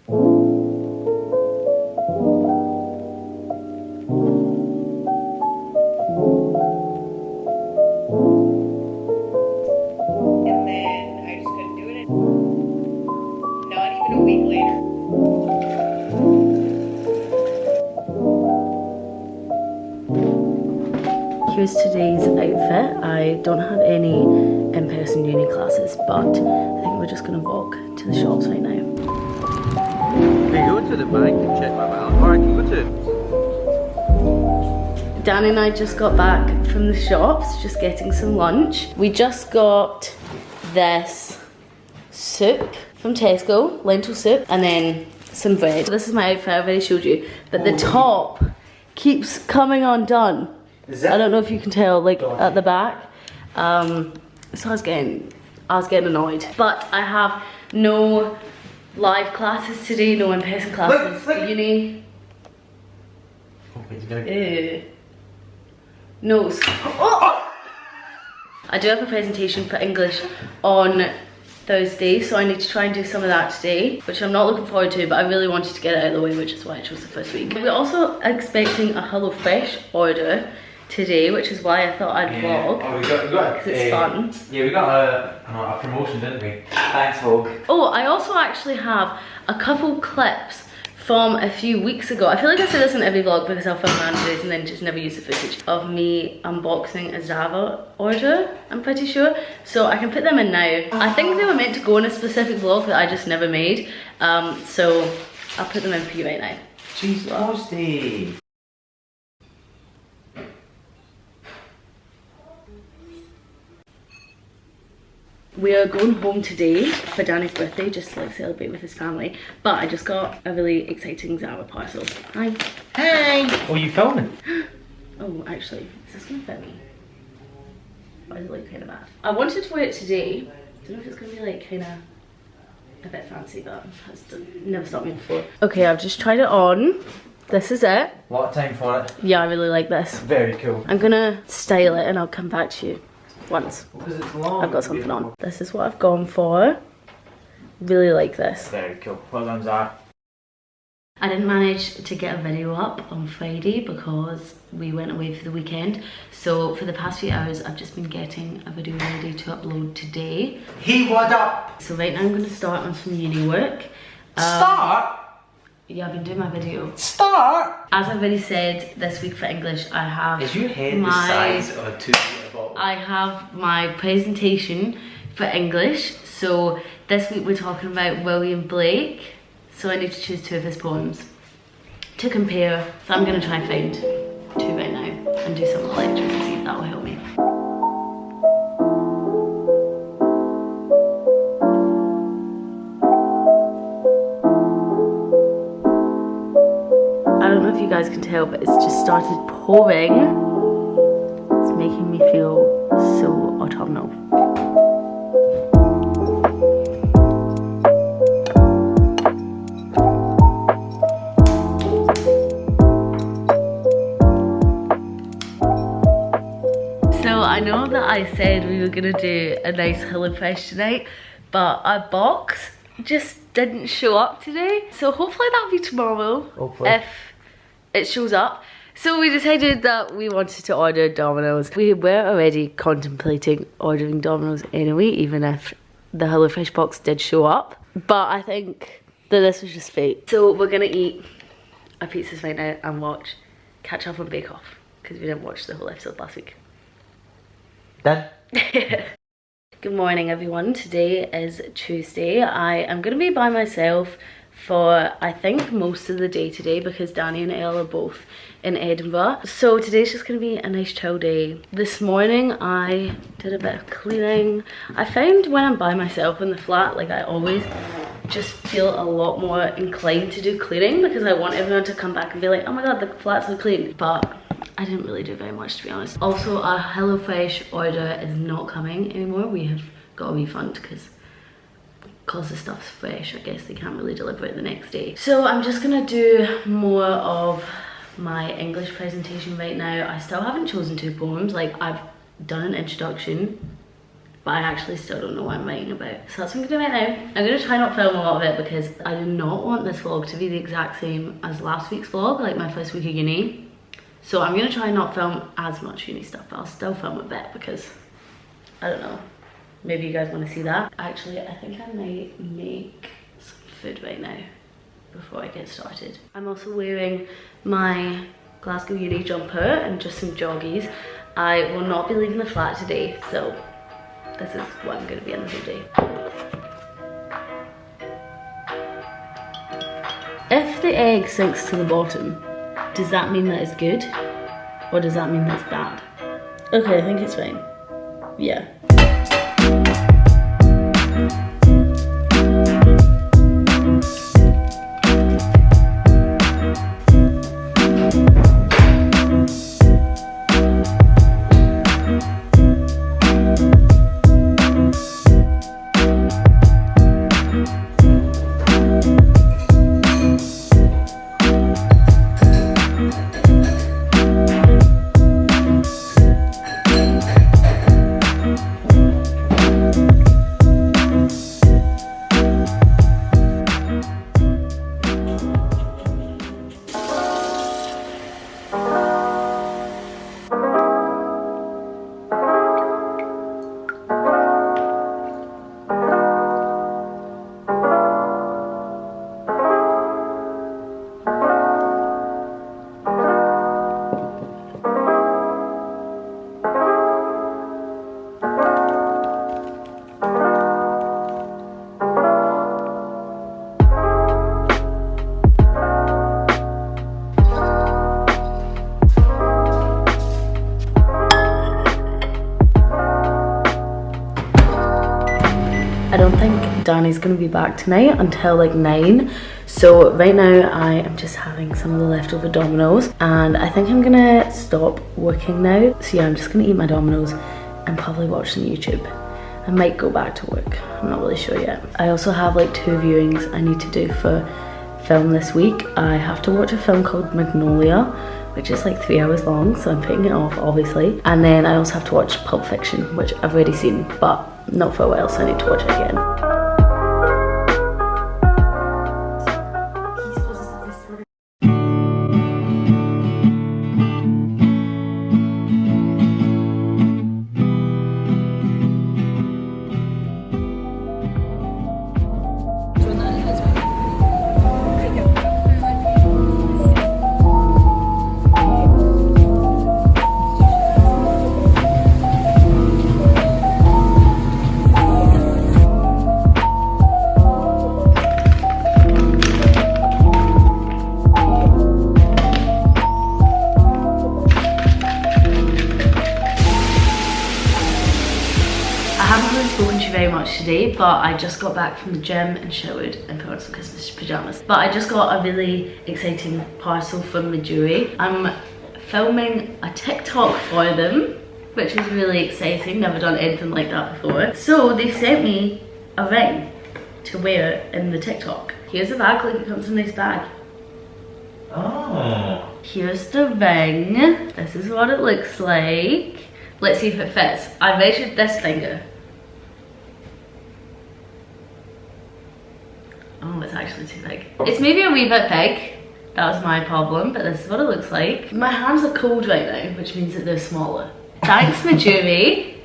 And then I just couldn't do it. Not even a week later. Here's today's outfit. I don't have any in-person uni classes, but I think we're just gonna walk to the shops right now. We go to the bank and check my balance, or I can go to. Danny and I just got back from the shops, just getting some lunch. We just got this soup from Tesco, lentil soup, and then some bread. This is my outfit, I've already showed you, but the top keeps coming undone. I don't know if you can tell, like at the back. So I was getting annoyed. But I have no live classes today, no in-person classes. Uni. Ew. Nose. Oh! I do have a presentation for English on Thursday, so I need to try and do some of that today, which I'm not looking forward to, but I really wanted to get it out of the way, which is why I chose the first week. We're also expecting a HelloFresh order today, which is why I thought I'd vlog. Oh, we got because it's fun. Yeah, we got a promotion, didn't we? Thanks, Vogue. Oh, I also actually have a couple clips from a few weeks ago. I feel like I say this in every vlog because I'll film random days and then just never use the footage of me unboxing a Zara order, I'm pretty sure. So I can put them in now. I think they were meant to go in a specific vlog that I just never made. So I'll put them in for you right now. Jeez, Austin. We are going home today for Danny's birthday, just to like celebrate with his family. But I just got a really exciting Zara parcel. Hi. Hey. Oh, you filming? Oh, actually, is this gonna fit me? Or is it like kind of bad? I wanted to wear it today. Don't know if it's gonna be like kind of a bit fancy, but that's never stopped me before. Okay, I've just tried it on. This is it. A lot of time for it. Yeah, I really like this. Very cool. I'm gonna style it and I'll come back to you once Because it's long. I've got something on. This is what I've gone for. Really like this. Very cool. Well done, Zara. I didn't manage to get a video up on Friday because we went away for the weekend. So for the past few hours, I've just been getting a video ready to upload today. He what up? So right now I'm going to start on some uni work. Start? Yeah, I've been doing my video. Start? As I've already said, this week for English, I have Is your head the size of a 2-litre bottle? I have my presentation for English. So this week we're talking about William Blake. So I need to choose 2 of his poems to compare. So I'm going to try and find 2 right now and do some of the lectures and see if that will help me. I don't know if you guys can tell, but it's just started pouring. It's making me feel so autumnal. So I know that I said we were gonna do a nice HelloFresh tonight, but our box just didn't show up today. So hopefully that'll be tomorrow. Hopefully. If it shows up. So we decided that we wanted to order Domino's. We were already contemplating ordering Domino's anyway, even if the HelloFresh box did show up. But I think that this was just fate. So we're gonna eat our pizzas right now and catch up on Bake Off, because we didn't watch the whole episode last week. Done? Good morning everyone. Today is Tuesday. I am going to be by myself for I think most of the day today because Danny and Elle are both in Edinburgh. So today's just going to be a nice chill day. This morning I did a bit of cleaning. I found when I'm by myself in the flat, like I always just feel a lot more inclined to do cleaning because I want everyone to come back and be like, oh my god, the flat's so clean. But I didn't really do very much, to be honest. Also, our HelloFresh order is not coming anymore. We have got a refund because the stuff's fresh. I guess they can't really deliver it the next day. So I'm just gonna do more of my English presentation right now. I still haven't chosen 2 poems. Like, I've done an introduction but I actually still don't know what I'm writing about. So that's what I'm gonna do right now. I'm gonna try not film a lot of it because I do not want this vlog to be the exact same as last week's vlog, like my first week of uni. So I'm gonna try not film as much uni stuff, but I'll still film a bit because, I don't know, maybe you guys wanna see that. Actually, I think I might make some food right now before I get started. I'm also wearing my Glasgow uni jumper and just some joggies. I will not be leaving the flat today, so this is what I'm gonna be in the whole day. If the egg sinks to the bottom, does that mean that it's good? Or does that mean that it's bad? Okay, I think it's fine. Yeah. I don't think Danny's gonna be back tonight until like 9. So right now I am just having some of the leftover Dominoes and I think I'm gonna stop working now. So yeah, I'm just gonna eat my Dominoes and probably watch some YouTube. I might go back to work, I'm not really sure yet. I also have like 2 viewings I need to do for film this week. I have to watch a film called Magnolia, which is like 3 hours long, so I'm putting it off obviously. And then I also have to watch Pulp Fiction, which I've already seen, but not for a while, so I need to watch it again. Very much today, but I just got back from the gym and showered and put on some Christmas pajamas. But I just got a really exciting parcel from Midori. I'm filming a TikTok for them, which is really exciting. Never done anything like that before. So they sent me a ring to wear in the TikTok. Here's the bag, look, it comes in a nice bag. Oh. Here's the ring. This is what it looks like. Let's see if it fits. I measured this finger. Oh, it's actually too big. It's maybe a wee bit big. That was my problem, but this is what it looks like. My hands are cold right now, which means that they're smaller. Thanks, Midori,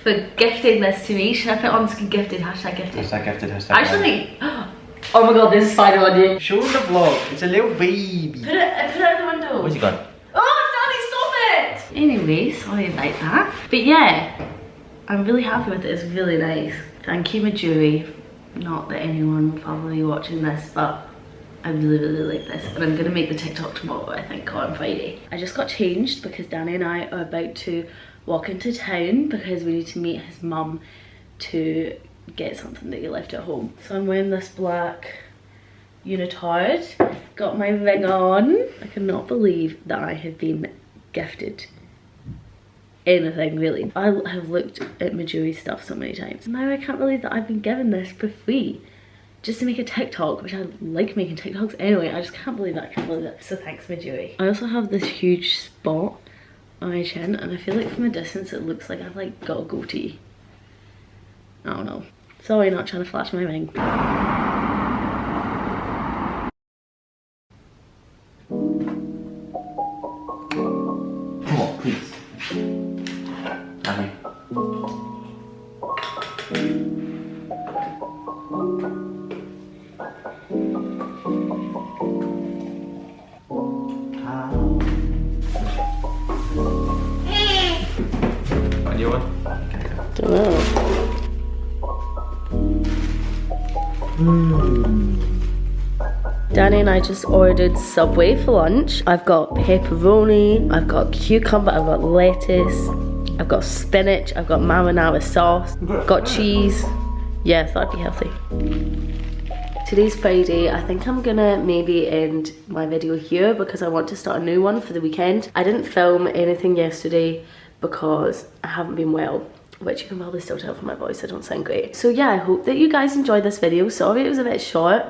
for gifting this to me. Should I put on screen gifted, hashtag gifted? Hashtag gifted, hashtag actually, oh my god, there's a spider on you. show the vlog, it's a little baby. Put it out the window. Where's he gone? Oh, Daddy, stop it! Anyway, sorry about that. But yeah, I'm really happy with it. It's really nice. Thank you, Midori. Not that anyone will probably be watching this, but I really, really like this. And I'm gonna make the TikTok tomorrow, I think, or on Friday. I just got changed because Danny and I are about to walk into town because we need to meet his mum to get something that he left at home. So I'm wearing this black unitard, got my ring on. I cannot believe that I have been gifted anything, really. I have looked at Midori's stuff so many times. Now I can't believe that I've been given this for free just to make a TikTok, which I like making TikToks anyway. I just can't believe that. I can't believe it. So thanks, Midori. I also have this huge spot on my chin, and I feel like from a distance it looks like I've like got a goatee. I don't know. Sorry, not trying to flash my ring. Come on, please. Annie. What do you want? Don't know. Danny and I just ordered Subway for lunch. I've got pepperoni, I've got cucumber, I've got lettuce, I've got spinach, I've got marinara sauce, got cheese. Yeah, that'd be healthy. Today's Friday. I think I'm gonna maybe end my video here because I want to start a new one for the weekend. I didn't film anything yesterday because I haven't been well, which you can probably still tell from my voice, I don't sound great. So yeah, I hope that you guys enjoyed this video. Sorry it was a bit short.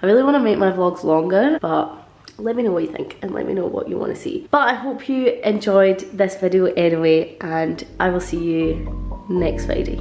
I really want to make my vlogs longer, but let me know what you think and let me know what you want to see. But I hope you enjoyed this video anyway, and I will see you next Friday.